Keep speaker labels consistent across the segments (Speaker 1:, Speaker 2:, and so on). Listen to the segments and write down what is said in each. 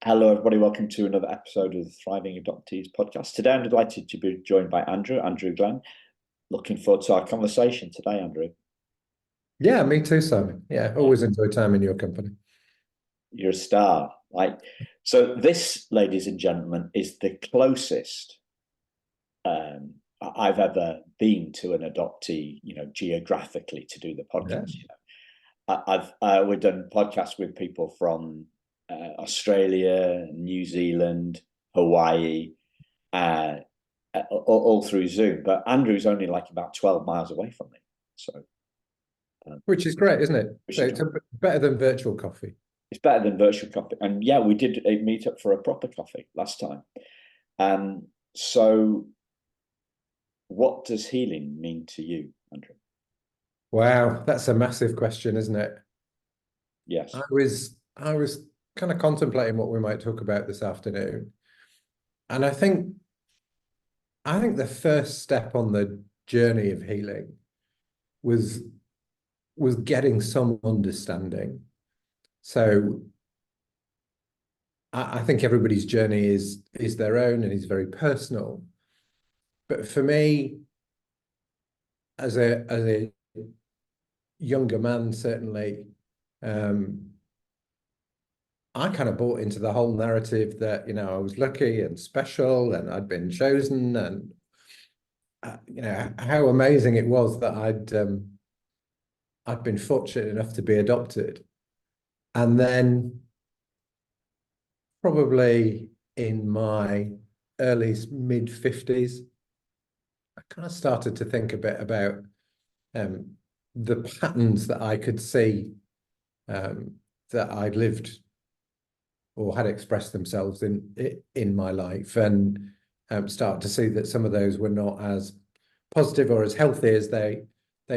Speaker 1: Hello, everybody. Welcome to another episode of the Thriving Adoptees podcast. Today, I'm delighted to be joined by Andrew Glen. Looking forward to our conversation today, Andrew.
Speaker 2: Yeah, me too, Simon. Yeah, always enjoy time in your company.
Speaker 1: You're a star. So this, ladies and gentlemen, is the closest I've ever been to an adoptee, geographically to do the
Speaker 2: Yeah.
Speaker 1: podcast. We've done podcasts with people from Australia, New Zealand, Hawaii, uh, all through Zoom. But Andrew's only like about 12 miles away from me. So,
Speaker 2: Which is great, isn't it?
Speaker 1: which
Speaker 2: So
Speaker 1: is
Speaker 2: it's better than virtual coffee.
Speaker 1: it's better than virtual coffee. And yeah, we did a meet up for a proper coffee last time. So what does healing mean to you, Andrew?
Speaker 2: Wow, that's a massive question, isn't it?
Speaker 1: Yes.
Speaker 2: I was kind of contemplating what we might talk about this afternoon. And I think the first step on the journey of healing was was getting some understanding. So I think everybody's journey is their own and is very personal. But for me, as a younger man, certainly, I kind of bought into the whole narrative that, I was lucky and special and I'd been chosen, and how amazing it was that I'd been fortunate enough to be adopted. And then probably in my early mid 50s, I kind of started to think a bit about um, the patterns that I could see, that I'd lived or had expressed themselves in my life, and start to see that some of those were not as positive or as healthy as they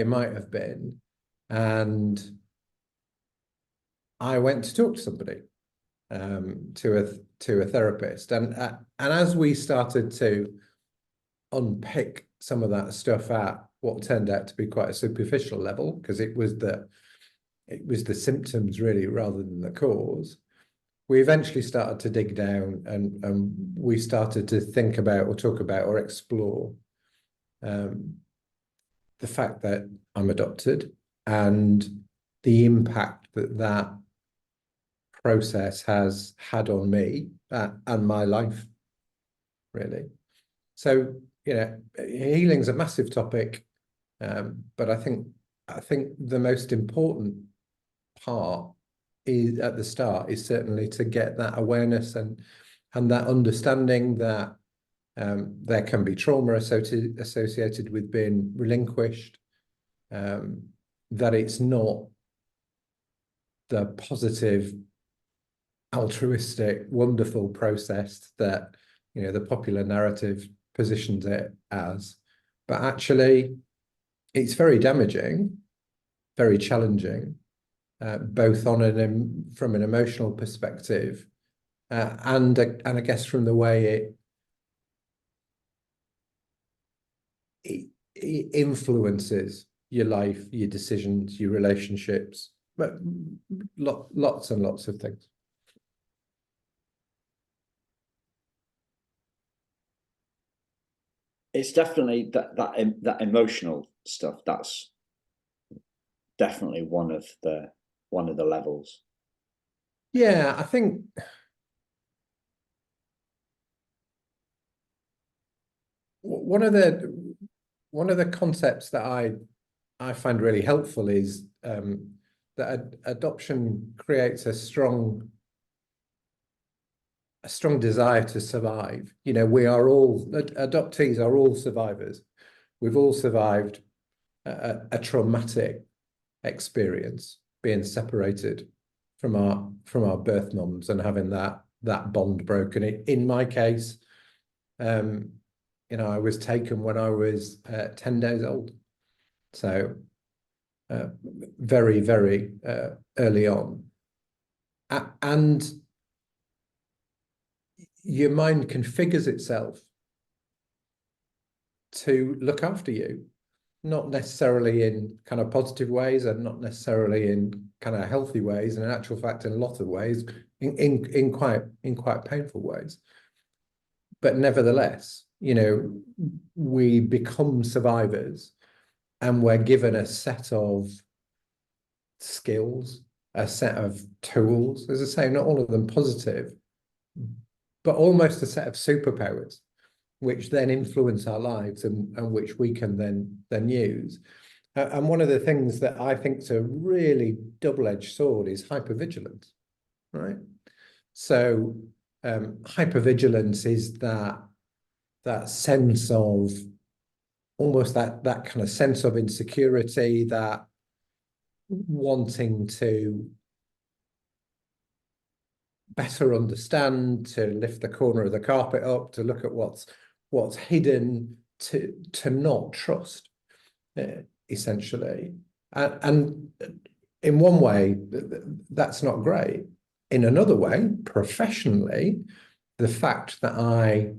Speaker 2: might have been. And I went to talk to somebody, to a therapist, and as we started to unpick some of that stuff at what turned out to be quite a superficial level, because it was the symptoms really rather than the cause. We eventually started to dig down, and we started to think about or talk about or explore the fact that I'm adopted and the impact that process has had on me, and my life, really. So, healing's a massive topic, but I think the most important part is at the start is certainly to get that awareness and that understanding that there can be trauma associated with being relinquished, that it's not the positive, altruistic, wonderful process that the popular narrative positions it as, but actually it's very damaging, very challenging, both from an emotional perspective, and I guess from the way it influences your life, your decisions, your relationships, but lots and lots of things.
Speaker 1: It's definitely that emotional stuff. That's definitely one of the levels.
Speaker 2: Yeah, I think one of the concepts that I find really helpful is that adoption creates a strong desire to survive. Adoptees are all survivors. We've all survived a traumatic experience, being separated from our birth moms and having that bond broken. In my case, I was taken when I was 10 days old. So very, very early on. And your mind configures itself to look after you. not necessarily in kind of positive ways and not necessarily in kind of healthy ways, and in actual fact, in a lot of ways, in quite painful ways. But nevertheless, we become survivors, and we're given a set of skills, a set of tools, as I say, not all of them positive, but almost a set of superpowers, which then influence our lives and which we can then use. And one of the things that I think is a really double-edged sword is hypervigilance, right? So hypervigilance is that sense of almost that kind of sense of insecurity, that wanting to better understand, to lift the corner of the carpet up, to look at what's hidden, to not trust, essentially. And in one way, that's not great. In another way, professionally, the fact that I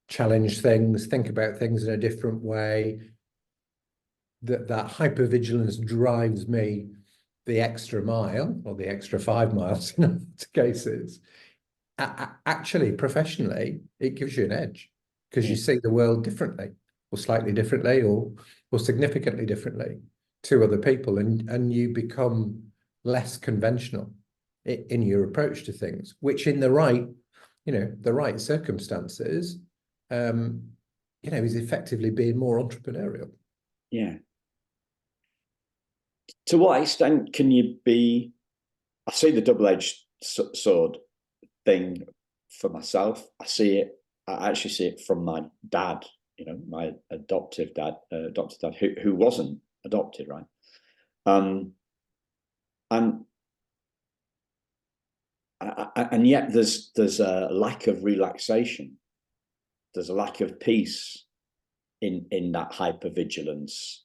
Speaker 2: challenge things, think about things in a different way, that hypervigilance drives me the extra mile or the extra 5 miles in other cases. Actually, professionally, it gives you an edge because you see the world differently, or slightly differently, or significantly differently to other people, and you become less conventional in your approach to things, which in the right circumstances, is effectively being more entrepreneurial.
Speaker 1: Yeah. To what extent can you be? I see the double-edged sword thing for myself. I actually see it from my dad, my adopted dad, who wasn't adopted, right? And yet there's a lack of relaxation. There's a lack of peace in that hypervigilance.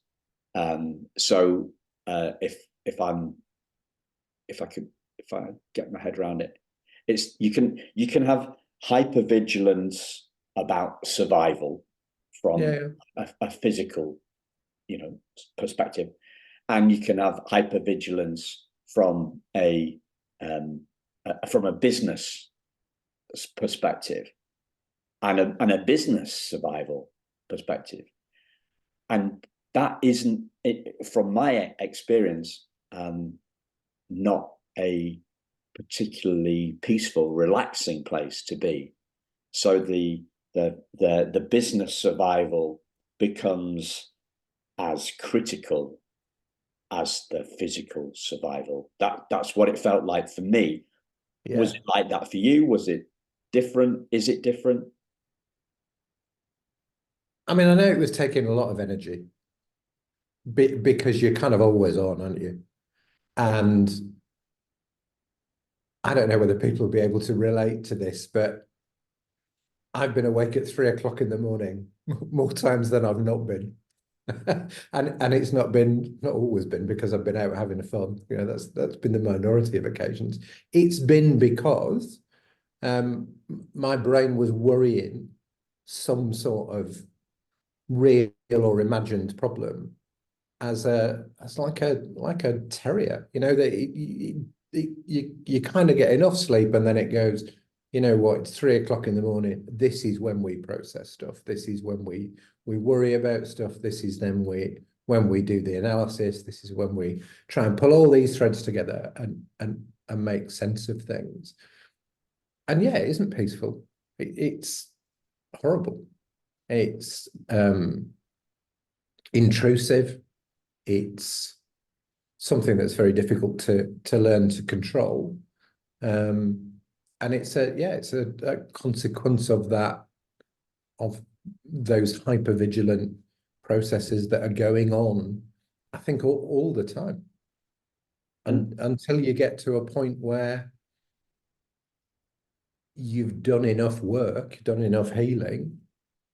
Speaker 1: So if I get my head around it, it's you can have hypervigilance about survival from a physical, perspective, and you can have hypervigilance from a business perspective and a business survival perspective, and that isn't it, from my experience, not a particularly peaceful, relaxing place to be. So the business survival becomes as critical as the physical survival. That's what it felt like for me. Yeah. Was it like that for you? Was it different? Is it different?
Speaker 2: I mean, I know it was taking a lot of energy because you're kind of always on, aren't you? And I don't know whether people will be able to relate to this, but I've been awake at 3 o'clock in the morning more times than I've not been. and it's not always been because I've been out having fun. That's been the minority of occasions. It's been because my brain was worrying some sort of real or imagined problem as like a terrier. That you kind of get enough sleep and then it goes, you know what, it's 3 o'clock in the morning. This is when we process stuff. This is when we worry about stuff. This is then when we do the analysis. This is when we try and pull all these threads together and make sense of things. And yeah, it isn't peaceful. It's horrible. It's intrusive. It's something that's very difficult to learn to control. And it's a consequence of that, of those hypervigilant processes that are going on, I think, all the time. And until you get to a point where you've done enough work, done enough healing,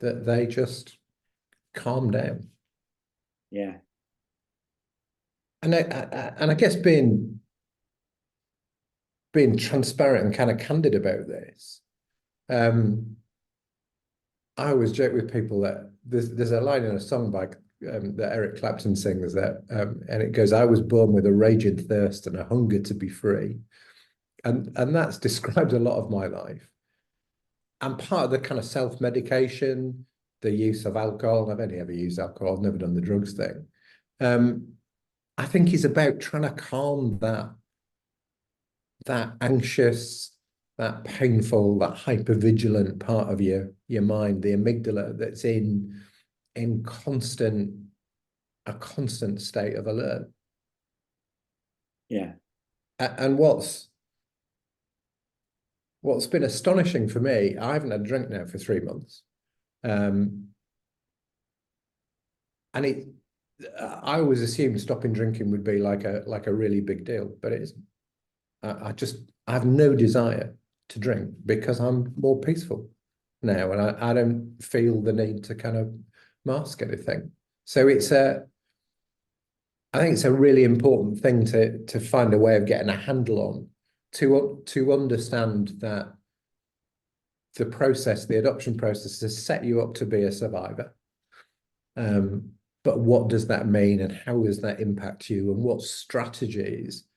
Speaker 2: that they just calm down.
Speaker 1: Yeah.
Speaker 2: And I guess being transparent and kind of candid about this, I always joke with people that there's a line in a song by that Eric Clapton sings that, and it goes, "I was born with a raging thirst and a hunger to be free," and that's described a lot of my life. And part of the kind of self-medication, the use of alcohol, and I've only ever used alcohol, I've never done the drugs thing. I think is about trying to calm that anxious, that painful, that hypervigilant part of your mind, the amygdala that's in a constant state of alert.
Speaker 1: Yeah.
Speaker 2: And what's been astonishing for me, I haven't had a drink now for 3 months. And I always assumed stopping drinking would be like a really big deal, but it isn't. I have no desire to drink because I'm more peaceful now, and I don't feel the need to kind of mask anything. So I think it's a really important thing to find a way of getting a handle on, to understand that the adoption process has set you up to be a survivor. But what does that mean, and how does that impact you, and what strategies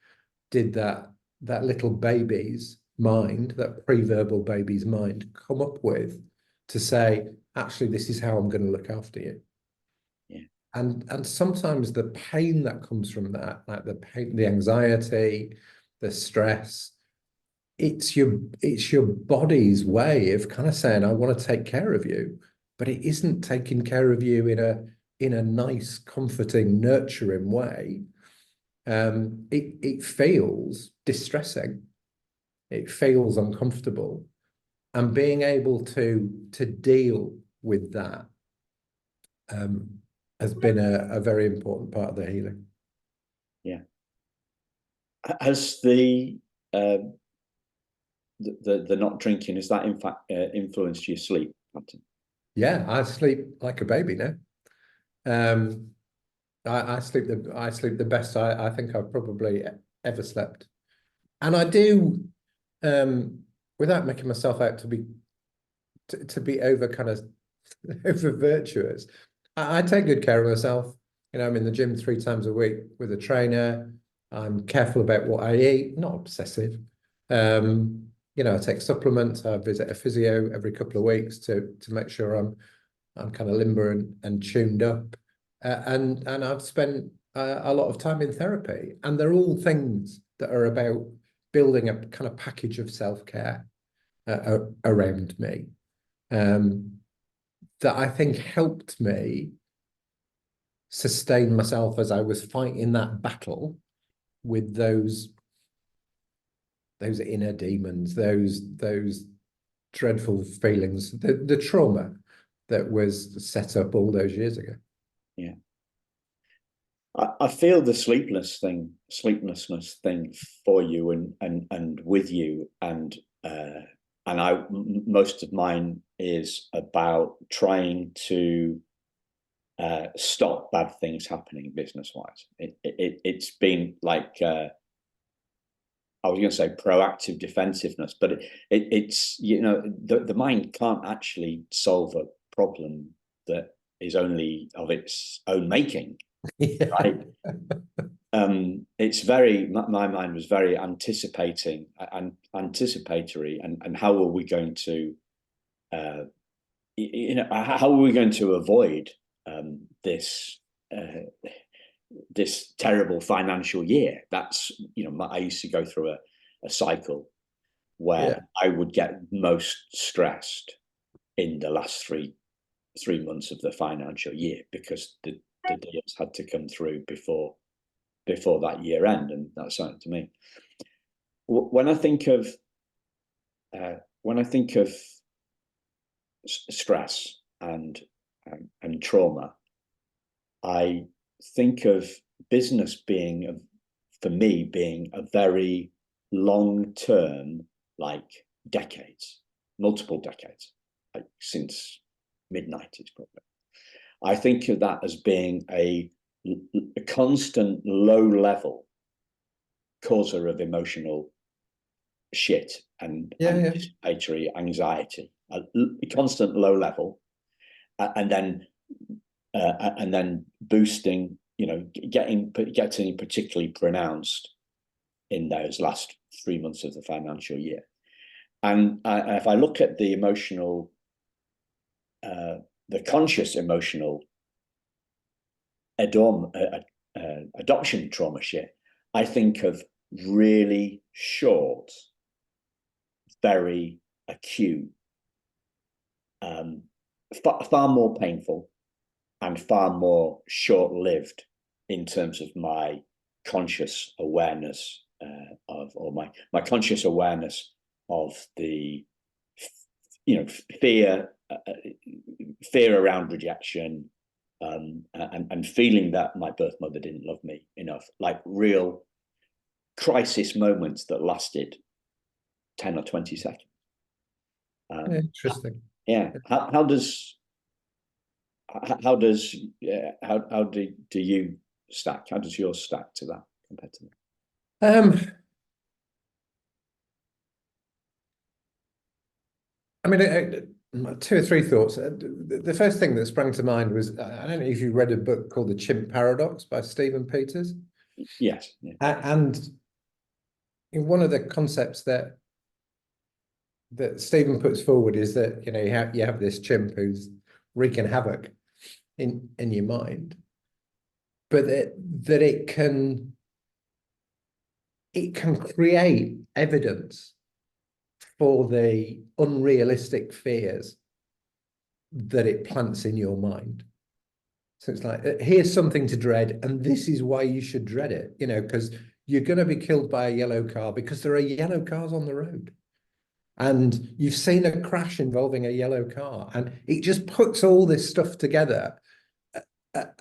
Speaker 2: did that little baby's mind, that pre-verbal baby's mind, come up with to say, actually, this is how I'm going to look after you?
Speaker 1: Yeah.
Speaker 2: And sometimes the pain that comes from that, like the pain, the anxiety, the stress, it's your body's way of kind of saying, I want to take care of you, but it isn't taking care of you in a nice, comforting, nurturing way. It feels distressing. It feels uncomfortable, and being able to deal with that has been a very important part of the healing.
Speaker 1: Yeah. Has the not drinking, has that in fact influenced your sleep pattern?
Speaker 2: Yeah, I sleep like a baby now. I sleep the best I think I've probably ever slept, and I do, without making myself out to be over kind of over virtuous. I take good care of myself. You know, I'm in the gym 3 times a week with a trainer. I'm careful about what I eat, not obsessive. You know, I take supplements. I visit a physio every couple of weeks to make sure I'm kind of limber and tuned up. And I've spent a lot of time in therapy, and they're all things that are about building a kind of package of self-care around me, that I think helped me sustain myself as I was fighting that battle with those inner demons, those dreadful feelings, the trauma that was set up all those years ago.
Speaker 1: Yeah. I feel the sleeplessness thing for you and with you, and most of mine is about trying to stop bad things happening business wise. It's been like I was going to say proactive defensiveness, but it's, you know, the mind can't actually solve a problem that is only of its own making.
Speaker 2: Yeah.
Speaker 1: Right. It's very, my mind was very anticipatory, and how are we going to you know, how are we going to avoid this this terrible financial year? That's, you know, I used to go through a cycle where I would get most stressed in the last three months of the financial year, because the deals had to come through before that year end, and that's something to me. When I think of stress and trauma, I think of business being, for me, being a very long term, like decades, multiple decades, like since mid-90s probably. I think of that as being a constant low level causer of emotional shit and anticipatory anxiety, a constant low level, and then and then boosting, getting particularly pronounced in those last 3 months of the financial year. And if I look at the emotional, the conscious emotional adoption trauma shit, I think of really short, very acute, far more painful and far more short-lived in terms of my conscious awareness my conscious awareness of the fear around rejection, and feeling that my birth mother didn't love me enough, like real crisis moments that lasted 10 or 20 seconds.
Speaker 2: Interesting.
Speaker 1: Yeah. How do you stack? How does yours stack to that compared to that?
Speaker 2: I mean, two or three thoughts. The first thing that sprang to mind was, I don't know if you read a book called The Chimp Paradox by Stephen Peters.
Speaker 1: Yes. Yeah.
Speaker 2: And one of the concepts that Stephen puts forward is that you have this chimp who's wreaking havoc in your mind, but that it can create evidence for the unrealistic fears that it plants in your mind. So it's like, here's something to dread, and this is why you should dread it, because you're going to be killed by a yellow car because there are yellow cars on the road. And you've seen a crash involving a yellow car, and it just puts all this stuff together,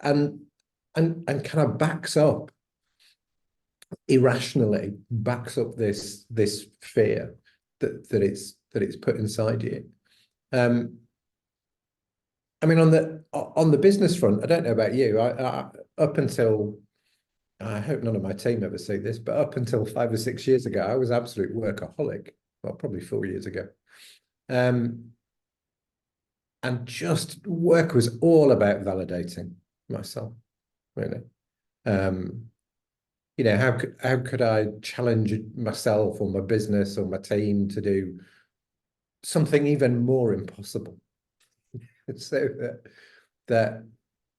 Speaker 2: and kind of backs up irrationally, backs up this fear that it's put inside you. I mean, on the business front, I don't know about you. I up until, I hope none of my team ever see this, but up until 5 or 6 years ago, I was absolute workaholic. Well, probably 4 years ago. And just work was all about validating myself, really. How could I challenge myself or my business or my team to do something even more impossible? So that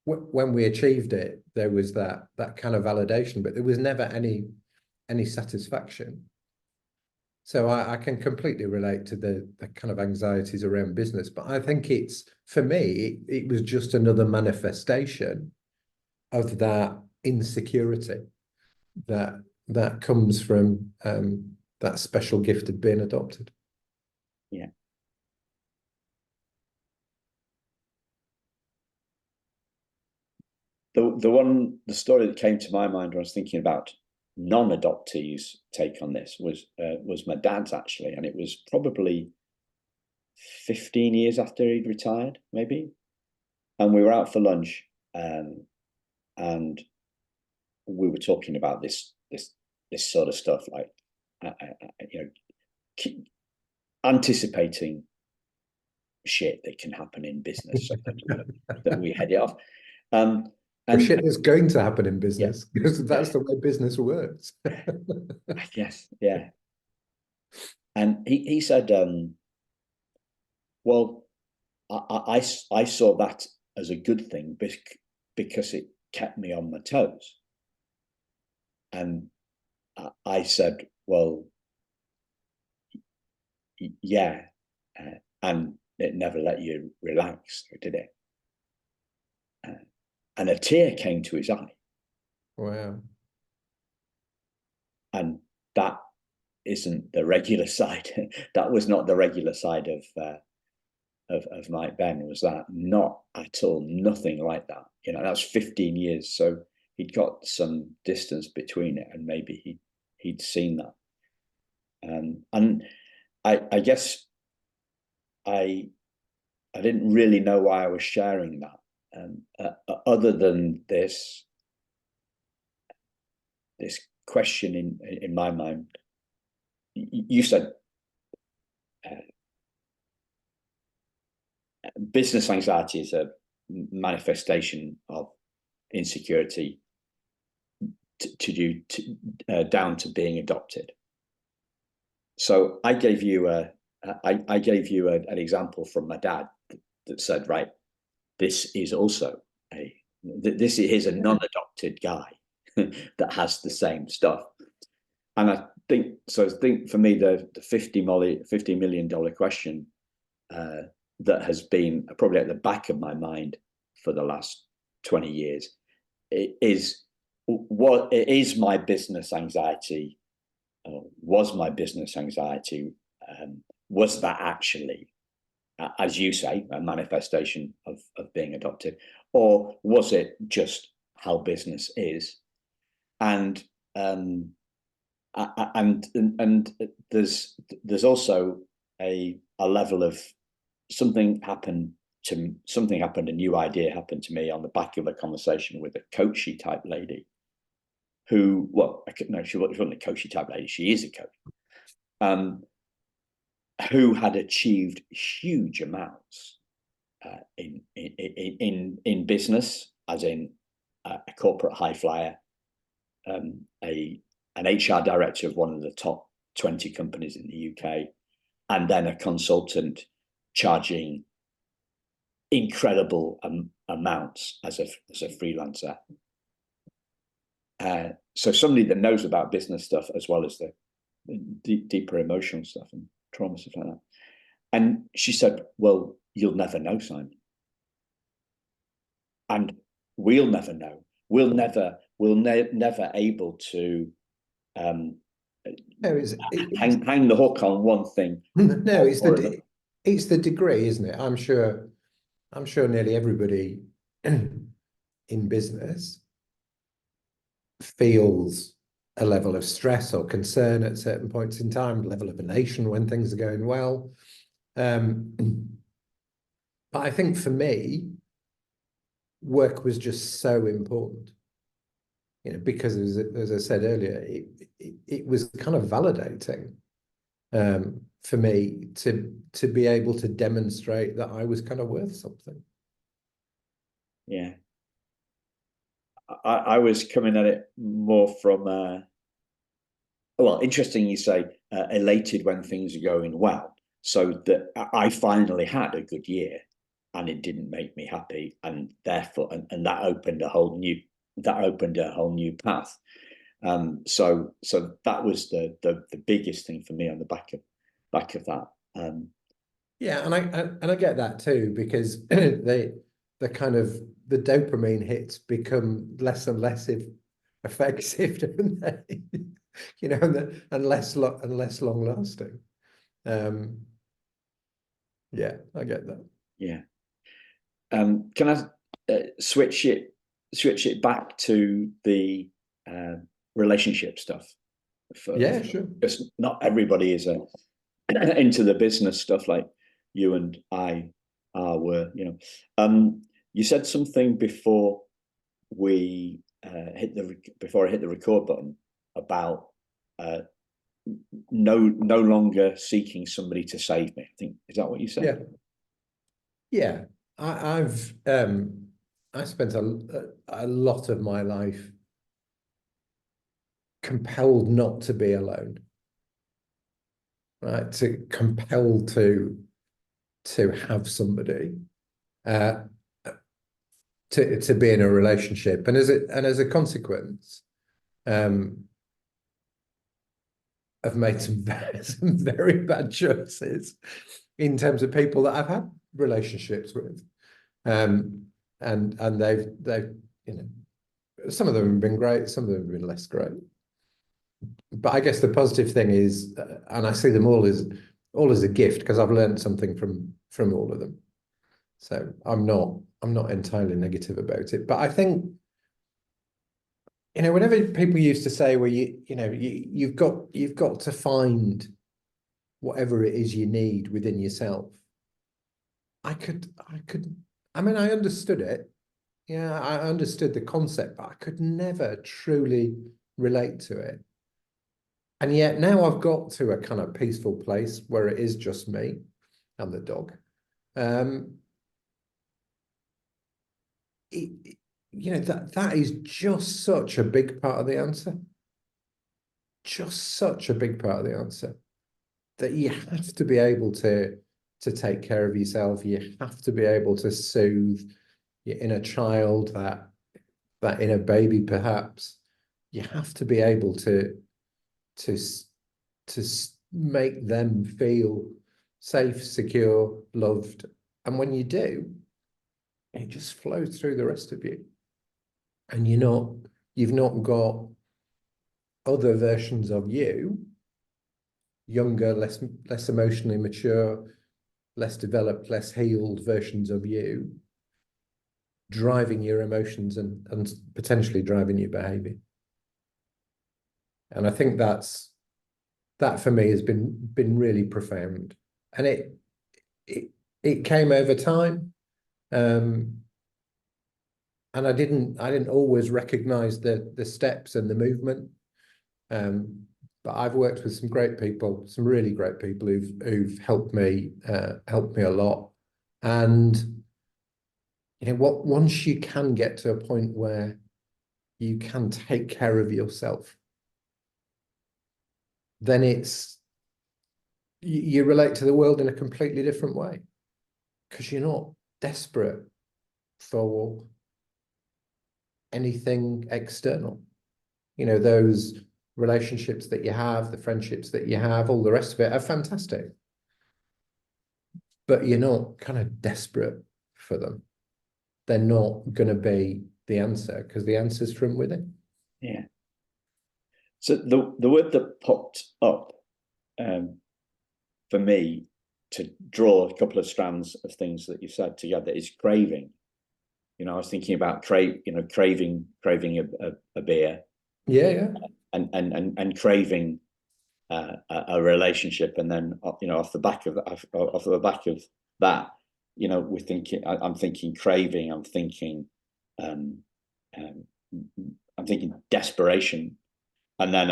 Speaker 2: when we achieved it, there was that kind of validation, but there was never any satisfaction. So I can completely relate to the kind of anxieties around business, but I think for me, it was just another manifestation of that insecurity that comes from that special gift of being adopted.
Speaker 1: Yeah. The story that came to my mind when I was thinking about non-adoptees' take on this was my dad's, actually, and it was probably 15 years after he'd retired, maybe. And we were out for lunch, and we were talking about this sort of stuff, like anticipating shit that can happen in business, that we head it off. And
Speaker 2: shit that's going to happen in business, because that's the way business works.
Speaker 1: Yes, yeah. And he said, well, I saw that as a good thing because it kept me on my toes. And I said, well, yeah, and it never let you relax, did it? And a tear came to his eye.
Speaker 2: Wow.
Speaker 1: And that isn't the regular side. That was not the regular side of Mike Ben, was that? Not at all, nothing like that. That's 15 years. So he'd got some distance between it, and maybe he'd seen that. And I guess I didn't really know why I was sharing that. Other than this question in my mind. You said business anxiety is manifestation of insecurity down to being adopted. So I gave you an example from my dad that said, right, this is also this is a non-adopted guy that has the same stuff. And I think for me, the $50 million question that has been probably at the back of my mind for the last 20 years is what is my business anxiety, was my business anxiety, was that actually, as you say, a manifestation of being adopted, or was it just how business is? And there's also a level of something happened, a new idea happened to me on the back of a conversation with a coachy type lady who, well, no, she wasn't a coachy type lady, she is a coach, who had achieved huge amounts in business, as in a corporate high flyer, an HR director of one of the top 20 companies in the UK, and then a consultant charging incredible amounts as a freelancer. So somebody that knows about business stuff as well as the deeper emotional stuff and trauma stuff like that. And she said, well, you'll never know, Simon. And we'll never know. We'll never able to hang the hook on one thing.
Speaker 2: No, it's the degree, isn't it? I'm sure nearly everybody in business feels a level of stress or concern at certain points in time, level of elation when things are going well. But I think for me, work was just so important, because as I said earlier, it was kind of validating for me to be able to demonstrate that I was kind of worth something.
Speaker 1: Yeah. I was coming at it more from, well, interesting you say elated when things are going well. So that I finally had a good year and it didn't make me happy. And therefore, and that opened a whole new path. So that was the biggest thing for me on the back of that.
Speaker 2: Yeah, and I get that too, because the dopamine hits become less and less effective, don't they? And less long lasting. Yeah, I get that.
Speaker 1: Yeah. Can I switch it back to the relationship stuff?
Speaker 2: Yeah, sure.
Speaker 1: Because not everybody is into the business stuff like you and I were. You said something before we before I hit the record button about no longer seeking somebody to save me. I think, is that what you said?
Speaker 2: Yeah. I've I spent a lot of my life compelled not to be alone, right? Compelled to have somebody, to be in a relationship, and as a consequence, I've made some very bad choices in terms of people that I've had relationships with, and they've some of them have been great, some of them have been less great. But I guess the positive thing is, and I see them all as a gift, because I've learned something from all of them. So I'm not entirely negative about it. But I think, whenever people used to say, well, you've got to find whatever it is you need within yourself. I understood it. Yeah, I understood the concept, but I could never truly relate to it. And yet now I've got to a kind of peaceful place where it is just me and the dog. you know, that is just such a big part of the answer. Just such a big part of the answer, that you have to be able to take care of yourself. You have to be able to soothe your inner child, that inner baby, perhaps. You have to be able to to make them feel safe, secure, loved. And when you do, it just flows through the rest of you. And you've not got other versions of you, younger, less emotionally mature, less developed, less healed versions of you driving your emotions and potentially driving your behavior. And I think that for me has been really profound. And it came over time. And I didn't always recognize the steps and the movement. But I've worked with some great people, some really great people who've helped me a lot. And you know what, once you can get to a point where you can take care of yourself, then you relate to the world in a completely different way, because you're not desperate for anything external. You know, those relationships that you have, the friendships that you have, all the rest of it are fantastic, but you're not kind of desperate for them. They're not going to be the answer, because the answer's from within.
Speaker 1: Yeah. So the word that popped up for me to draw a couple of strands of things that you said together is craving. You know, I was thinking about craving a beer.
Speaker 2: Yeah.
Speaker 1: And craving a relationship, and then off the back of that, I'm thinking craving, I'm thinking desperation, and then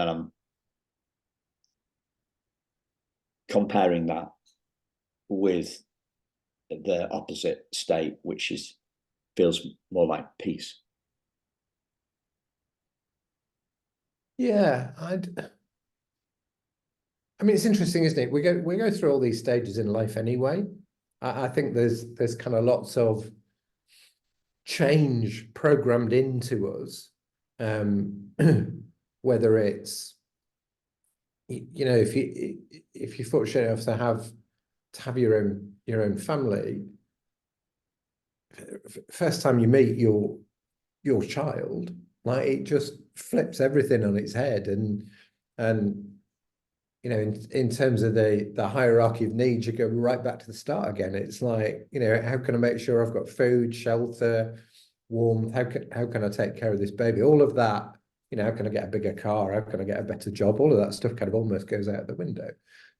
Speaker 1: I'm comparing that with the opposite state, which feels more like peace.
Speaker 2: Yeah, I mean, it's interesting, isn't it? We go through all these stages in life anyway. I think there's kind of lots of change programmed into us, whether it's, you know, if you're fortunate enough to have your own family, first time you meet your child, like, it just flips everything on its head. And you know, in terms of the hierarchy of needs, you go right back to the start again. It's like, you know, how can I make sure I've got food, shelter, warmth? How can I take care of this baby? All of that, you know, how can I get a bigger car? How can I get a better job? All of that stuff kind of almost goes out the window.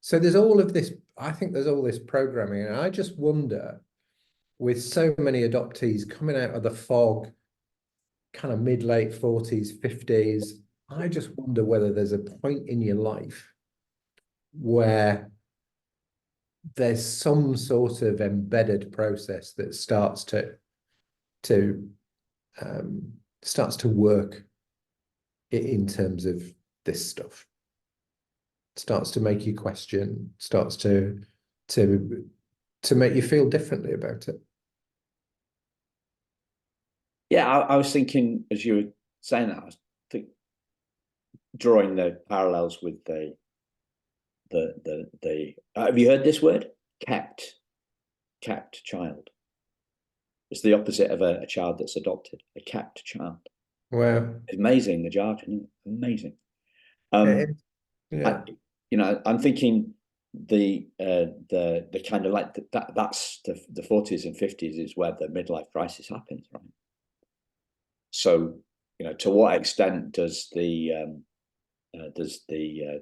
Speaker 2: So there's all of this, I think there's all this programming. And I just wonder, with so many adoptees coming out of the fog, kind of late 40s, 50s, I just wonder whether there's a point in your life where there's some sort of embedded process that starts to work in terms of this stuff, starts to make you question, starts to make you feel differently about it.
Speaker 1: Yeah, I was thinking, as you were saying that, I was drawing the parallels with the have you heard this word? Kept child. It's the opposite of a child that's adopted. A kept child.
Speaker 2: Wow.
Speaker 1: It's amazing, the jargon. Amazing.
Speaker 2: Yeah.
Speaker 1: I'm thinking the kind of like that's the 40s and 50s is where the midlife crisis happens, right? So, you know, to what extent does the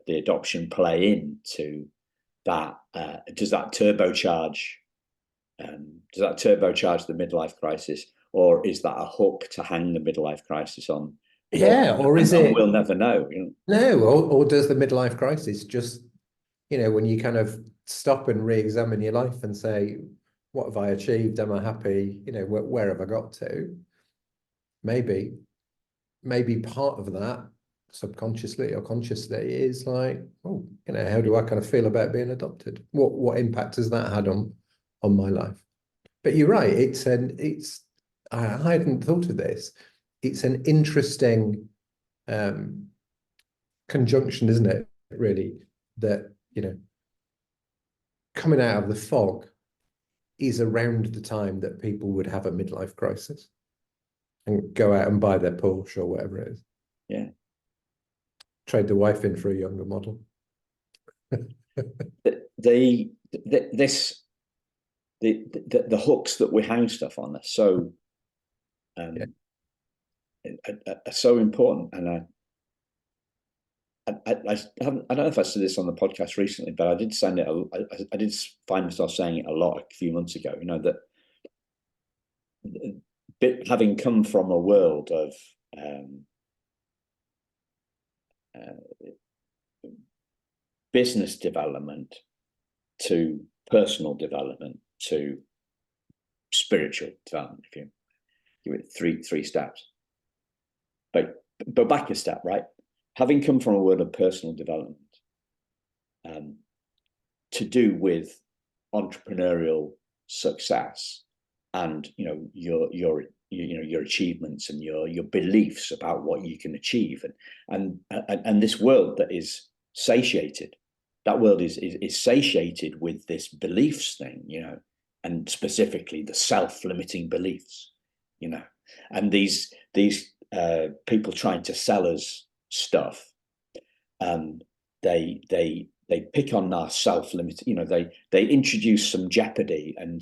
Speaker 1: adoption play into that? Does that turbocharge the midlife crisis, or is that a hook to hang the midlife crisis on?
Speaker 2: Yeah, or is it?
Speaker 1: We'll never know.
Speaker 2: No, or does the midlife crisis just, you know, when you kind of stop and re-examine your life and say, What have I achieved? Am I happy? You know, where have I got to? Maybe part of that, subconsciously or consciously, is like, oh, you know, how do I kind of feel about being adopted? What impact has that had on my life? But you're right, I hadn't thought of this. It's an interesting conjunction, isn't it? Really, that, you know, coming out of the fog is around the time that people would have a midlife crisis and go out and buy their Porsche or whatever it is.
Speaker 1: Yeah.
Speaker 2: Trade the wife in for a younger model.
Speaker 1: The hooks that we hang stuff on are so
Speaker 2: Yeah.
Speaker 1: are so important, and I don't know if I said this on the podcast recently, but I did send it. I did find myself saying it a lot a few months ago. You know, that having come from a world of business development to personal development to spiritual development, if you give it three steps, but back a step, right? Having come from a world of personal development, to do with entrepreneurial success, and you know your achievements and your beliefs about what you can achieve, and this world that is satiated, that world is satiated with this beliefs thing, you know, and specifically the self-limiting beliefs, you know, and these people trying to sell us stuff. They pick on our self-limit, you know, they introduce some jeopardy and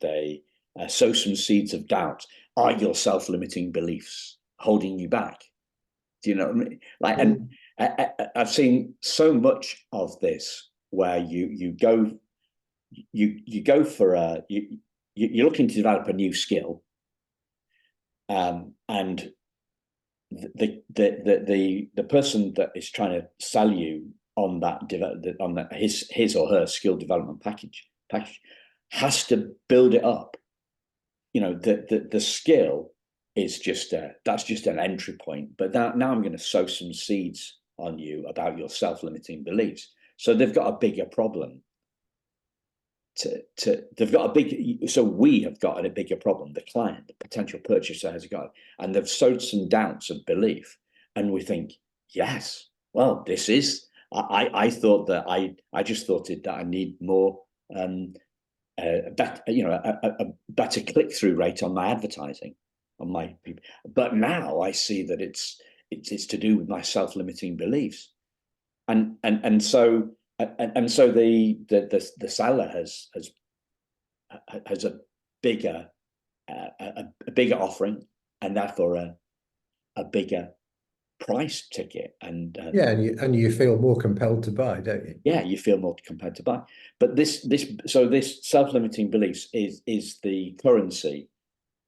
Speaker 1: they sow some seeds of doubt. Are your self-limiting beliefs holding you back? Do you know what I mean? Like, and I've seen so much of this where you go for you're looking to develop a new skill, and the person that is trying to sell you on his or her skill development package has to build it up. You know, the skill is that's just an entry point. But now I'm going to sow some seeds on you about your self-limiting beliefs. So they've got a bigger problem. So we have got a bigger problem. The client, the potential purchaser, has got, and they've sowed some doubts of belief, and we think, yes, well, this is. I thought that I just thought that I need more a better click through rate on my advertising, on my people. But now I see that it's to do with my self-limiting beliefs, and so the seller has a bigger offering, and therefore a bigger price ticket, and
Speaker 2: yeah, and you feel more compelled to buy, don't you?
Speaker 1: Yeah, you feel more compelled to buy. But this self-limiting beliefs is the currency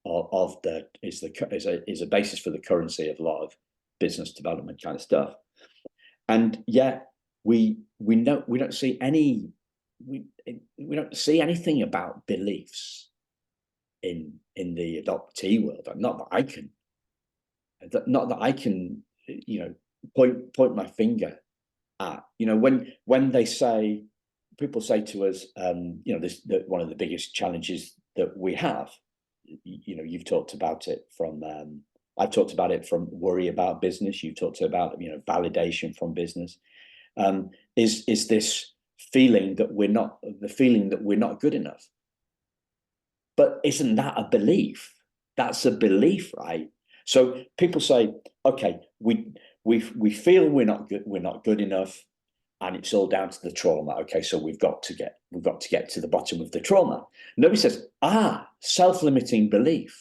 Speaker 1: of the is a basis for the currency of a lot of business development kind of stuff. And yet we don't see anything about beliefs in the adoptee world. Not that I can you know point my finger at. You know, when people say to us, you know, one of the biggest challenges that we have, you know, you've talked about it from I've talked about it from worry about business. You've talked about, you know, validation from business. Is this feeling that we're not good enough? But isn't that a belief? That's a belief, right? So people say, okay, we feel we're not good enough, and it's all down to the trauma. Okay, so we've got to get to the bottom of the trauma. Nobody says, self-limiting belief.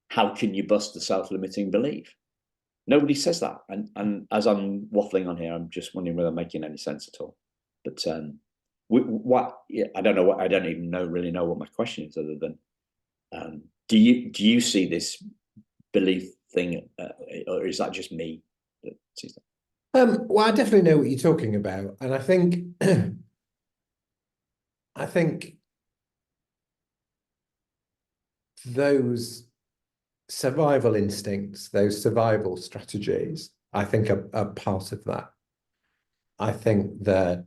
Speaker 1: How can you bust the self-limiting belief? Nobody says that. And as I'm waffling on here, I'm just wondering whether I'm making any sense at all. But I don't know I don't even really know what my question is, other than do you see this belief thing, or is that just me that sees that?
Speaker 2: Well, I definitely know what you're talking about, and I think I think those survival instincts, those survival strategies, I think are part of that. I think the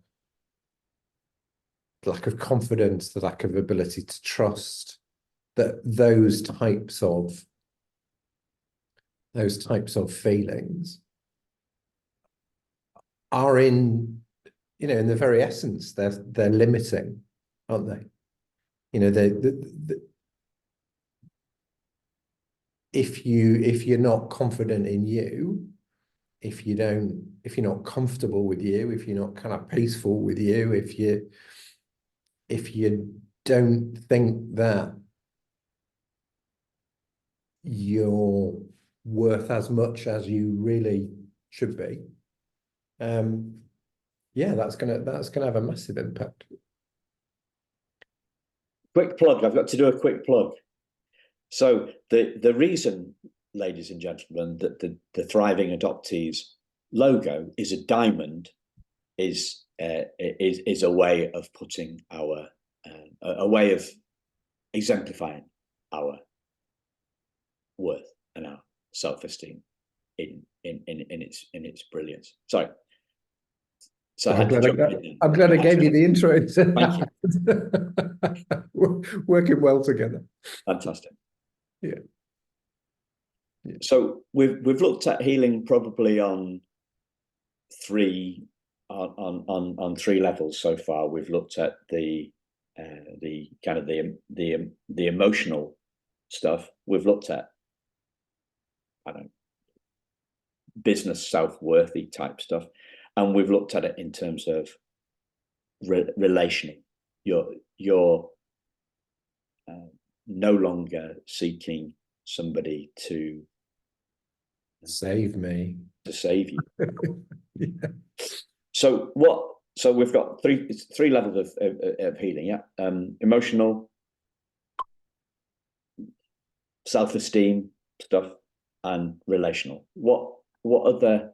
Speaker 2: lack of confidence, the lack of ability to trust, that those types of feelings are in the very essence, they're limiting, aren't they? If you're not confident in you, if you're not comfortable with you, if you're not kind of peaceful with you, if you don't think that you're worth as much as you really should be, yeah, that's gonna have a massive impact.
Speaker 1: Quick plug. I've got to do a quick plug. So the reason, ladies and gentlemen, that the Thriving Adoptees logo is a diamond is a way of putting a way of exemplifying our worth and our self-esteem in its brilliance. Sorry. So I had to jump in.
Speaker 2: I'm glad I gave you the intro.
Speaker 1: Thank you.
Speaker 2: We're working well together.
Speaker 1: Fantastic.
Speaker 2: Yeah.
Speaker 1: So we've looked at healing probably on three levels so far. We've looked at the kind of the emotional stuff. We've looked at, I don't know, business self-worthy type stuff, and we've looked at it in terms of relational. You're no longer seeking somebody to
Speaker 2: save me,
Speaker 1: to save you.
Speaker 2: yeah.
Speaker 1: So we've got three levels of healing. Yeah, emotional, self-esteem stuff, and relational. What other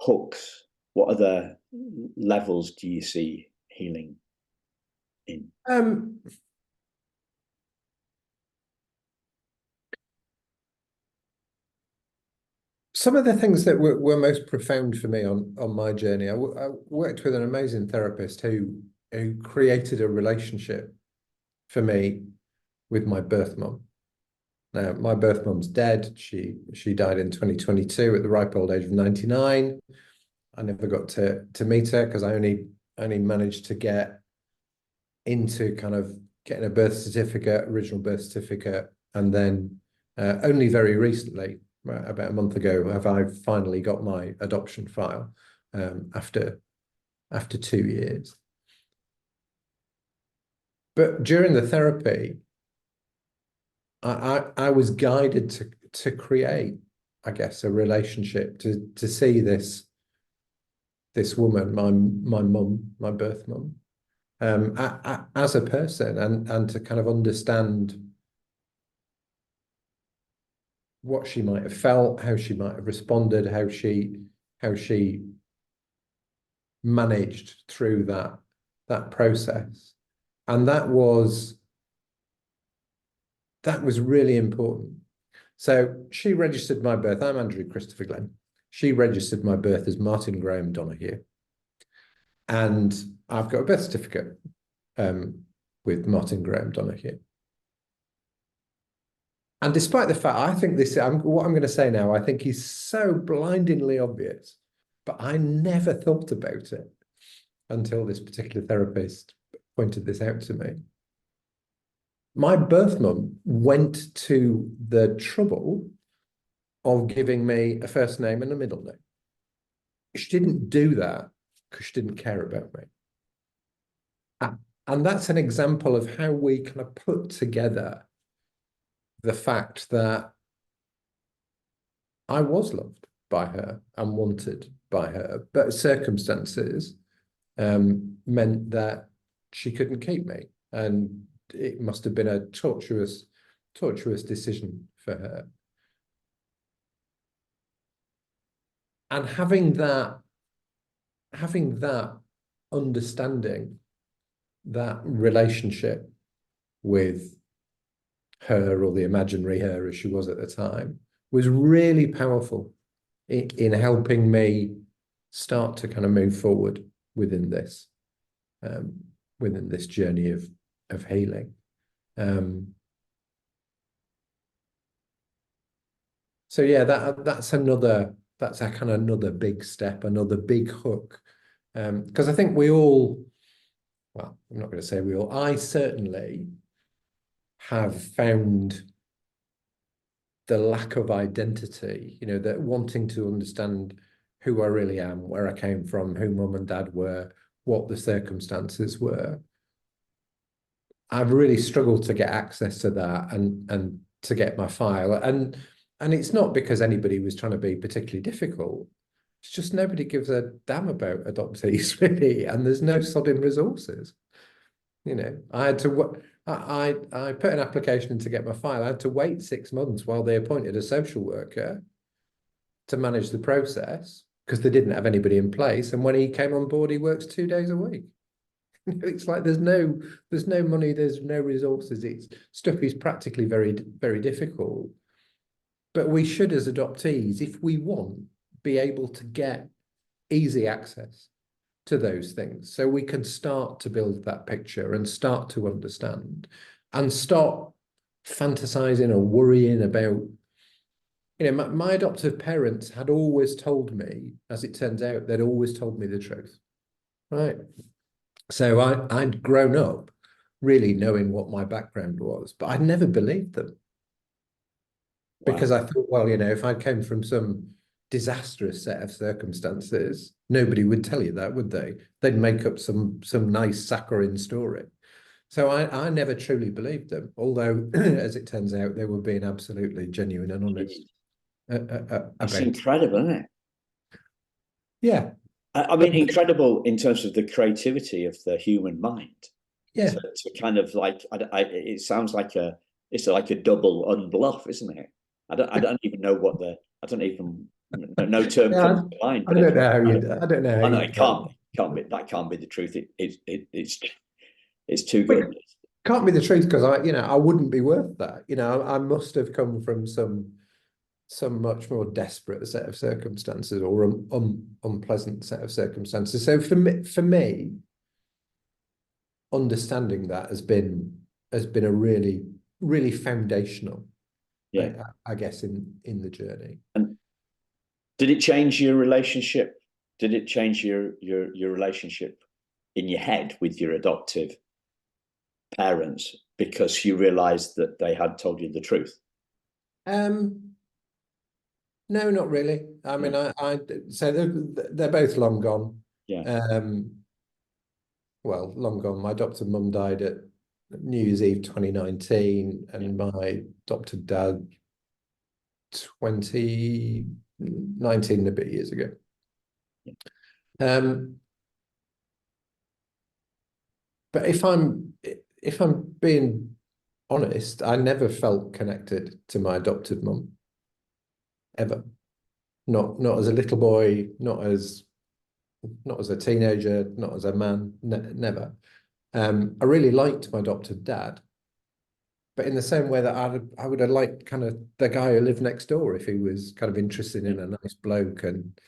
Speaker 1: hooks? What other levels do you see healing in?
Speaker 2: Some of the things that were most profound for me on my journey, I worked with an amazing therapist who created a relationship for me with my birth mum. Now, my birth mum's dead. She died in 2022 at the ripe old age of 99. I never got to meet her because I only managed to get into kind of getting a birth certificate, original birth certificate, and then only very recently, about a month ago, have I finally got my adoption file after 2 years. But during the therapy, I was guided to create, I guess, a relationship, to see this woman, my mum, my birth mum, as a person, and to kind of understand what she might have felt, how she might have responded, how she managed through that process. And that was really important. So she registered my birth. I'm Andrew Christopher Glen. She registered my birth as Martin Graham Donahue. And I've got a birth certificate with Martin Graham Donahue. And despite the fact, I think what I'm going to say now, I think he's so blindingly obvious, but I never thought about it until this particular therapist pointed this out to me. My birth mum went to the trouble of giving me a first name and a middle name. She didn't do that because she didn't care about me. And that's an example of how we kind of put together the fact that I was loved by her and wanted by her, but circumstances meant that she couldn't keep me. And it must have been a tortuous decision for her. And having that understanding that relationship with her, or the imaginary her as she was at the time, was really powerful in helping me start to kind of move forward within this um, journey of healing. So yeah, that's a kind of another big step, another big hook. Because I think we all, well, I'm not going to say we all, I certainly have found the lack of identity, that wanting to understand who I really am, where I came from, who mum and dad were, what the circumstances were. I've really struggled to get access to that and to get my file. And it's not because anybody was trying to be particularly difficult. It's just nobody gives a damn about adoptees, really, and there's no sodding resources. I had to I put an application in to get my file. I had to wait 6 months while they appointed a social worker to manage the process because they didn't have anybody in place. And when he came on board, he works 2 days a week. It's like there's no money, there's no resources. It's stuff is practically very, very difficult. But we should, as adoptees, if we want, be able to get easy access to those things, so we can start to build that picture and start to understand and stop fantasizing or worrying about, my adoptive parents had always told me, as it turns out, they'd always told me the truth, right? So I'd grown up really knowing what my background was, but I'd never believed them because
Speaker 1: Wow.
Speaker 2: I thought, well, if I came from some disastrous set of circumstances, nobody would tell you that, would they? They'd make up some nice saccharine story. So I never truly believed them, although, as it turns out, they were being absolutely genuine and honest
Speaker 1: That's
Speaker 2: about.
Speaker 1: incredible, isn't it?
Speaker 2: Yeah,
Speaker 1: I
Speaker 2: but
Speaker 1: mean, incredible in terms of the creativity of the human mind.
Speaker 2: yeah,
Speaker 1: To kind of like, it sounds like it's like a double unbluff, isn't it? I don't even know what I don't even, no term
Speaker 2: yeah.
Speaker 1: comes to mind,
Speaker 2: I
Speaker 1: but it's
Speaker 2: don't know how
Speaker 1: kind of,
Speaker 2: I don't know how
Speaker 1: I know
Speaker 2: you.
Speaker 1: it that can't be the truth. It's too
Speaker 2: But
Speaker 1: good.
Speaker 2: it can't be the truth because I wouldn't be worth that. I must have come from some much more desperate set of circumstances or unpleasant set of circumstances. So for me, understanding that has been a really, really foundational,
Speaker 1: Yeah.
Speaker 2: I guess, in the journey.
Speaker 1: And did it change your relationship? Did it change your relationship in your head with your adoptive parents because you realized that they had told you the truth?
Speaker 2: Um, no, not really. I mean,
Speaker 1: No.
Speaker 2: I so they're both long gone.
Speaker 1: Yeah.
Speaker 2: Um, well, long gone. My adopted mum died at New Year's Eve 2019,
Speaker 1: Yeah.
Speaker 2: and my adopted dad 2019, and a bit years ago.
Speaker 1: Yeah.
Speaker 2: Um, but if I'm being honest, I never felt connected to my adopted mum ever. Not as a little boy, not as a teenager, not as a man, never. I really liked my adopted dad, but in the same way that I would have liked kind of the guy who lived next door if he was kind of interested
Speaker 1: Yeah.
Speaker 2: in a nice bloke and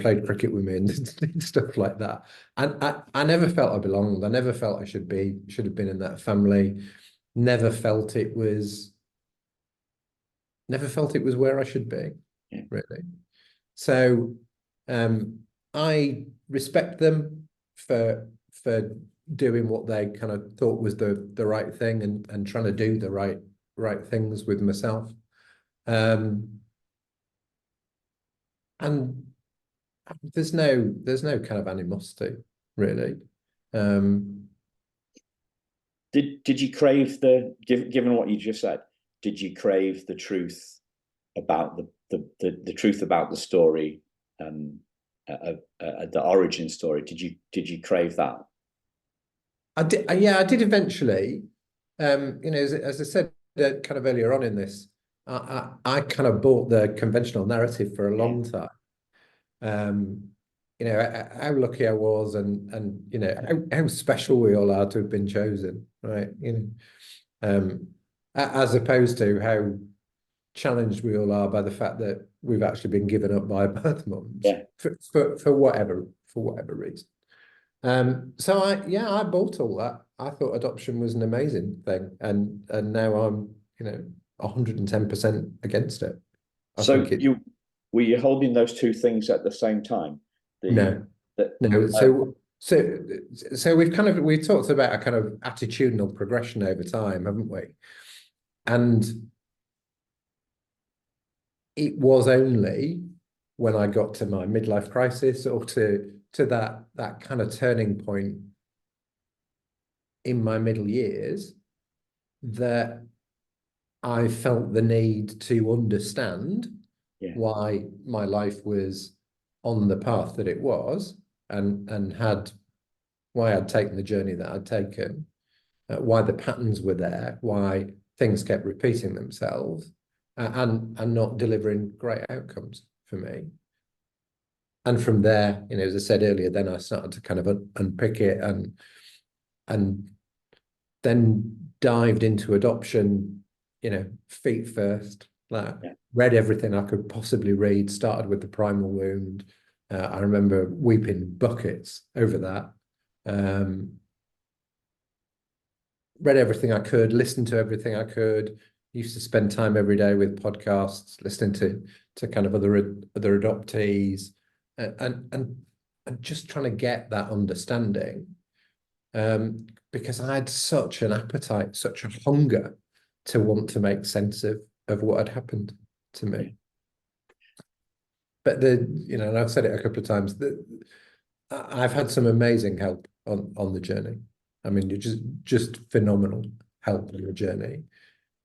Speaker 2: played cricket with me and did stuff like that. And I never felt I belonged. I never felt I should have been in that family. Never felt it was where I should be,
Speaker 1: Yeah.
Speaker 2: really. So I respect them for doing what they kind of thought was the right thing and trying to do the right things with myself. And there's no kind of animosity, really.
Speaker 1: Did you crave given what you just said? Did you crave the truth about the truth about the story, the origin story? Did you crave that?
Speaker 2: I did, yeah, I did eventually. As I said kind of earlier on in this, I kind of bought the conventional narrative for a
Speaker 1: Yeah.
Speaker 2: long time. Um, you know, how lucky I was, and you know how special we all are to have been chosen, right? You know, as opposed to how challenged we all are by the fact that we've actually been given up by birth mums
Speaker 1: Yeah.
Speaker 2: for whatever reason. So I bought all that. I thought adoption was an amazing thing, and now I'm, you know, 110% against it. I
Speaker 1: So
Speaker 2: think it
Speaker 1: you were you holding those two things at the same time? The
Speaker 2: no,
Speaker 1: that
Speaker 2: no. So we've talked about a kind of attitudinal progression over time, haven't we? And it was only when I got to my midlife crisis, or to that kind of turning point in my middle years, that I felt the need to understand
Speaker 1: yeah,
Speaker 2: why my life was on the path that it was, and had why I'd taken the journey that I'd taken, why the patterns were there, why things kept repeating themselves, and not delivering great outcomes for me. And from there, you know, as I said earlier, then I started to kind of unpick it, and then dived into adoption, you know, feet first. Like,
Speaker 1: yeah.
Speaker 2: read everything I could possibly read. Started with the primal wound. I remember weeping buckets over that. Read everything I could, listened to everything I could. Used to spend time every day with podcasts, listening to kind of other adoptees, and just trying to get that understanding. Because I had such an appetite, such a hunger to want to make sense of what had happened to me. But you know, and I've said it a couple of times, that I've had some amazing help on the journey. I mean, you're just phenomenal help on the journey.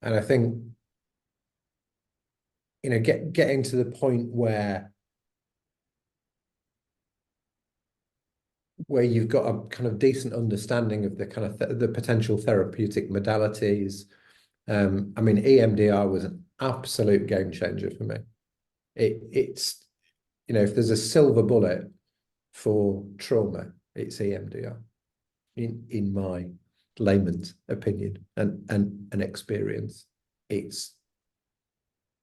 Speaker 2: And I think, you know, getting to the point where you've got a kind of decent understanding of the kind of the potential therapeutic modalities. I mean, EMDR was an absolute game changer for me. It's, you know, if there's a silver bullet for trauma, it's EMDR, in my layman's opinion and experience. It's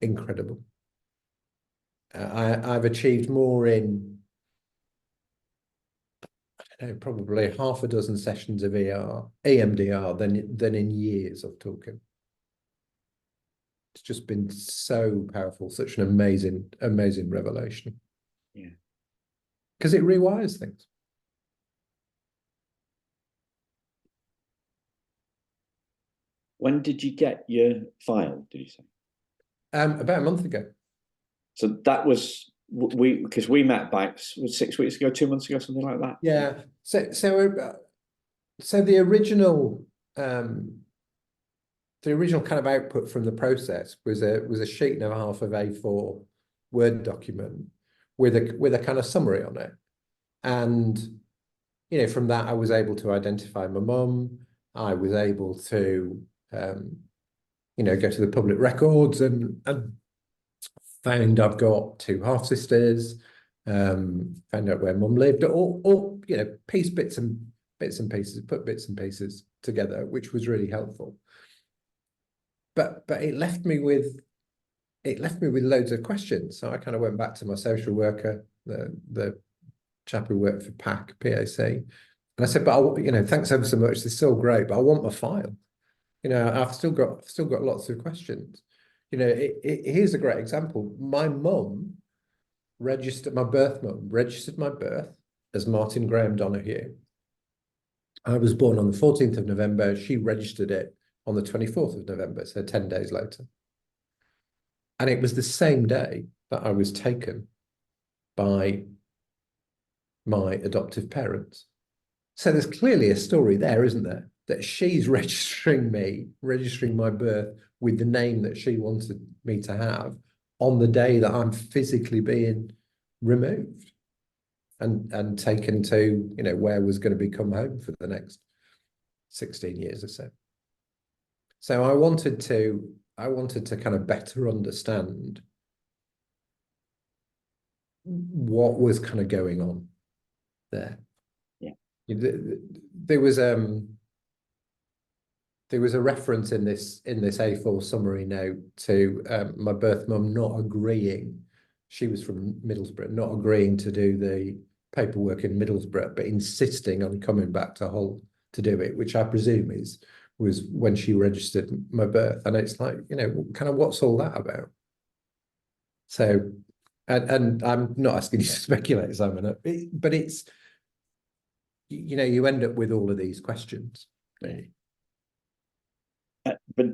Speaker 2: incredible. I've achieved more in, I don't know, probably half a dozen sessions of EMDR than in years of talking. It's just been so powerful, such an amazing revelation.
Speaker 1: Yeah.
Speaker 2: Because it rewires things.
Speaker 1: When did you get your file, did you say?
Speaker 2: About a month ago.
Speaker 1: So that was because we met back 6 weeks ago, 2 months ago, something like that.
Speaker 2: Yeah. So the original kind of output from the process was a sheet and a half of A4 Word document with a kind of summary on it. And, you know, from that I was able to identify my mum. I was able to you know, go to the public records and found I've got two half sisters, found out where mum lived, all you know, bits and pieces, put bits and pieces together, which was really helpful. But it left me with loads of questions. So I kind of went back to my social worker, the chap who worked for PAC, and I said, but you know, thanks ever so much. This is so great, but I want my file. You know, I've still got lots of questions. You know, here's a great example. My mum registered my birth as Martin Graham Donahue. I was born on the 14th of November. She registered it on the 24th of November, so 10 days later. And it was the same day that I was taken by my adoptive parents. So there's clearly a story there, isn't there? That she's registering my birth with the name that she wanted me to have on the day that I'm physically being removed and taken to, you know, where was going to become home for the next 16 years or so. So I wanted to kind of better understand what was kind of going on there.
Speaker 1: Yeah.
Speaker 2: There was a reference in this A4 summary note to my birth mum not agreeing. She was from Middlesbrough, not agreeing to do the paperwork in Middlesbrough, but insisting on coming back to Hull to do it, which I presume was when she registered my birth. And it's like, kind of what's all that about? So, and I'm not asking you to speculate, Simon, but it's, you end up with all of these questions.
Speaker 1: But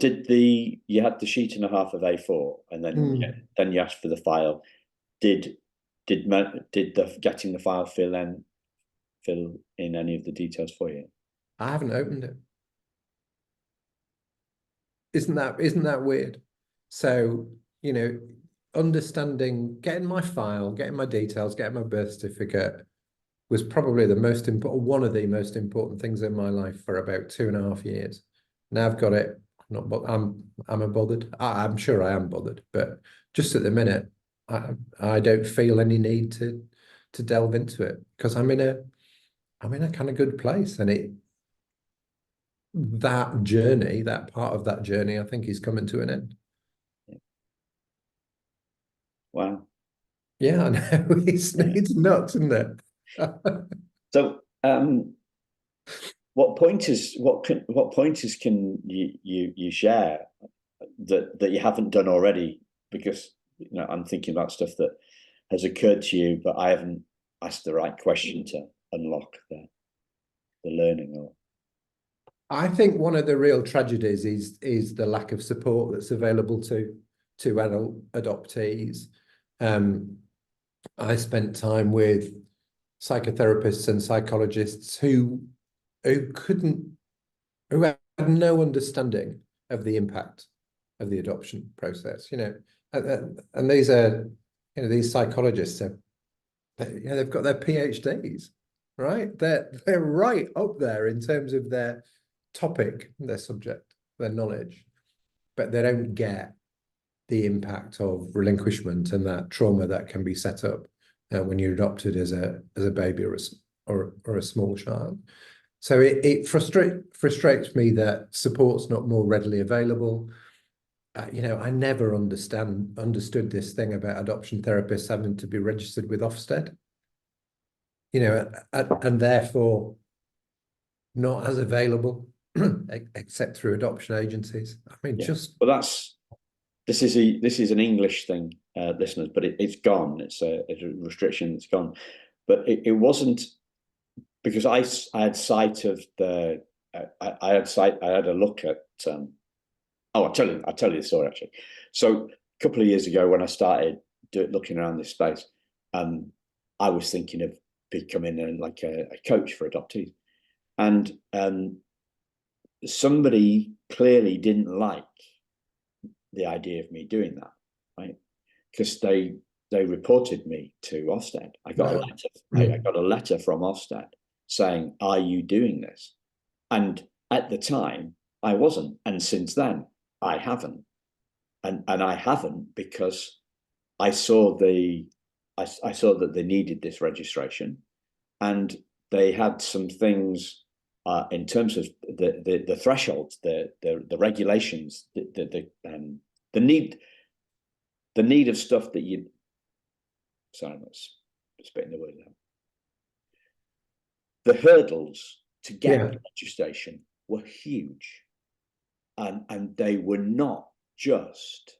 Speaker 1: you had the sheet and a half of A4, and then you asked for the file. Did the getting the file fill in any of the details for you?
Speaker 2: I haven't opened it. Isn't that weird? So, understanding, getting my file, getting my details, getting my birth certificate was probably one of the most important things in my life for about 2.5 years. Now I've got it. I'm bothered. I'm sure I am bothered, but just at the minute, I don't feel any need to delve into it because I'm in a kind of good place, and that part of that journey, I think, is coming to an end.
Speaker 1: Wow.
Speaker 2: Yeah, I know. It's nuts, isn't it?
Speaker 1: So, what pointers can you share that you haven't done already? Because I'm thinking about stuff that has occurred to you, but I haven't asked the right question to unlock the learning. Or
Speaker 2: I think one of the real tragedies is the lack of support that's available to adult adoptees. I spent time with psychotherapists and psychologists who had no understanding of the impact of the adoption process. And these are these psychologists they've got their PhDs, right? They're right up there in terms of their topic, their subject, their knowledge, but they don't get the impact of relinquishment and that trauma that can be set up when you're adopted as a baby or a small child. So it frustrates me that support's not more readily available. I never understood this thing about adoption therapists having to be registered with Ofsted, and therefore not as available except through adoption agencies. I mean,
Speaker 1: well, this is an English thing, listeners, but it's gone. It's a restriction that's gone, but it wasn't because I had sight of the I had a look at. I'll tell you the story actually. So a couple of years ago, when I started looking around this space, I was thinking of becoming a coach for adoptees, and somebody clearly didn't like the idea of me doing that, right? Because they reported me to Ofsted. I got a letter from Ofsted saying, "Are you doing this?" And at the time, I wasn't, and since then, I haven't, and I haven't because I saw that they needed this registration, and they had some things in terms of the thresholds, the regulations, the need of stuff that you. Sorry, I'm spitting the word out. The hurdles to get the registration were huge, and they were not just.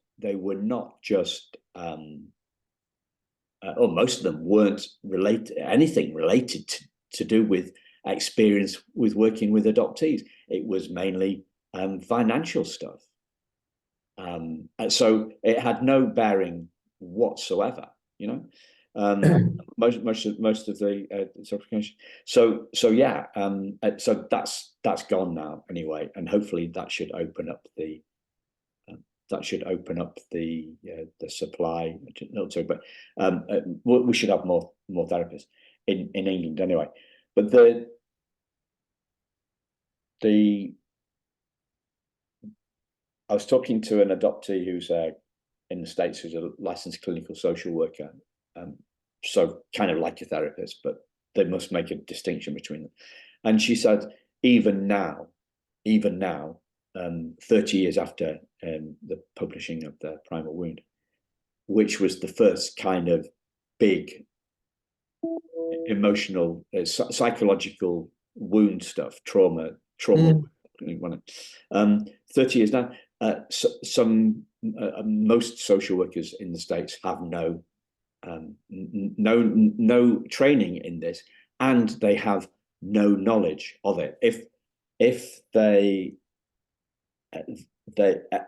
Speaker 1: Or most of them weren't anything related to do with experience with working with adoptees. It was mainly financial stuff. So it had no bearing whatsoever, most of the application. So yeah, so that's gone now anyway, and hopefully that should open up the supply. But we should have more therapists in England anyway. But I was talking to an adoptee who's in the States, who's a licensed clinical social worker, so kind of like a therapist, but they must make a distinction between them. And she said, even now, 30 years after the publishing of the Primal Wound, which was the first kind of big emotional, psychological wound stuff, trauma. 30 years now, most social workers in the States have no training in this, and they have no knowledge of it. If they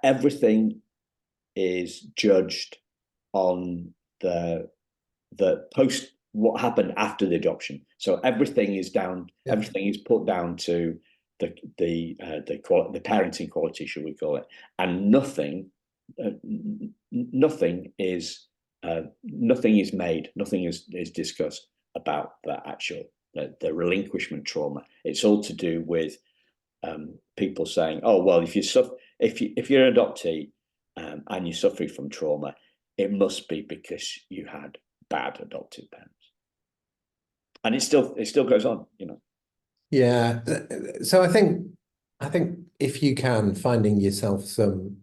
Speaker 1: everything is judged on the post, what happened after the adoption. So everything is put down to the parenting quality, should we call it, and nothing is made, nothing is discussed about the actual the relinquishment trauma. It's all to do with people saying, oh well, if you're an adoptee and you're suffering from trauma, it must be because you had bad adoptive parents. And it still goes on, you know.
Speaker 2: Yeah. So I think if you can, finding yourself some,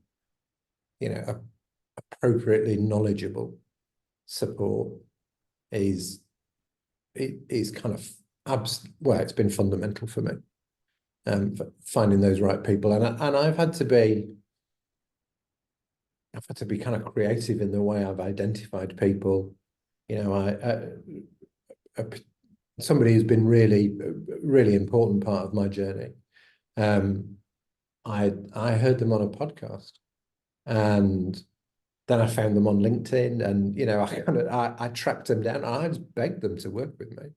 Speaker 2: you know, appropriately knowledgeable support is kind of it's been fundamental for me. For finding those right people, and I've had to be kind of creative in the way I've identified people. You know, somebody who's been really important part of my journey. I heard them on a podcast, and then I found them on LinkedIn, and you know, I tracked them down. I just begged them to work with me.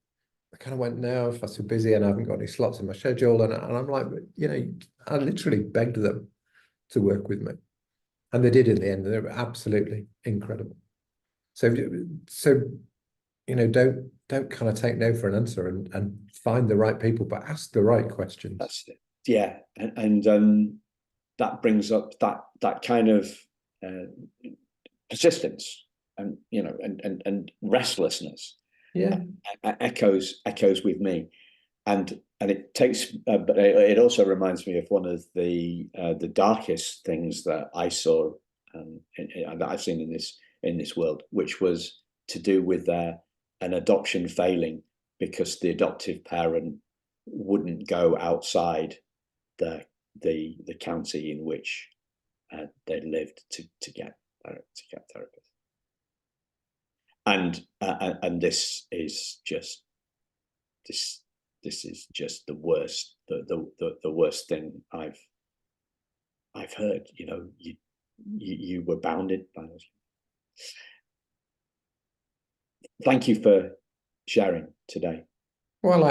Speaker 2: I kind of went, no, if I'm so busy and I haven't got any slots in my schedule, and I'm like, you know, I literally begged them to work with me, and they did in the end. They were absolutely incredible. So you know, don't kind of take no for an answer, and find the right people, but ask the right questions.
Speaker 1: That's it. Yeah, and that brings up that kind of persistence, and you know, and restlessness.
Speaker 2: Yeah,
Speaker 1: echoes with me, and it takes, but it also reminds me of one of the darkest things that I saw, that I've seen in this world, which was to do with an adoption failing because the adoptive parent wouldn't go outside the county in which they lived to get therapy. And this is just the worst, the worst thing I've heard. You know, you were bounded by those. Thank you for sharing today.
Speaker 2: well,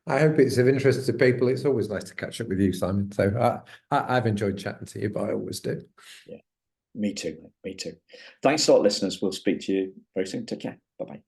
Speaker 2: I hope it's of interest to people. It's always nice to catch up with you, Simon. So I've enjoyed chatting to you, but I always do.
Speaker 1: Yeah, me too. Thanks a lot, listeners. We'll speak to you very soon. Take care. Bye-bye.